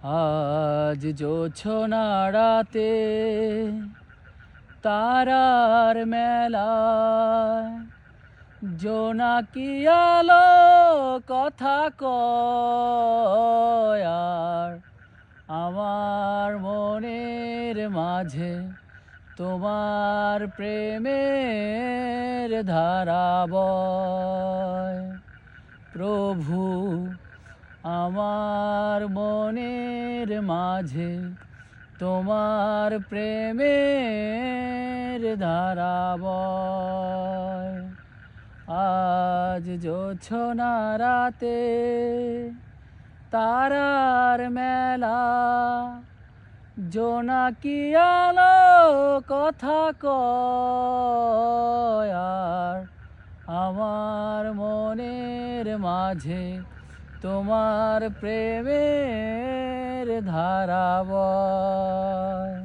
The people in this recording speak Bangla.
আজ জোছনা রাতে তারার মেলায় জোনাকি আলো কথা কয় আর আমার মনের মাঝে তোমার প্রেমের ধারা বয়। প্রভু, আমার মনের মাঝে তোমার প্রেমের ধারা বয়। আজ জোছনা রাতে তারার মেলা জোনাকি আলো কথা কয় আর আমার মনের মাঝে তোমার প্রেমের ধারা বয়।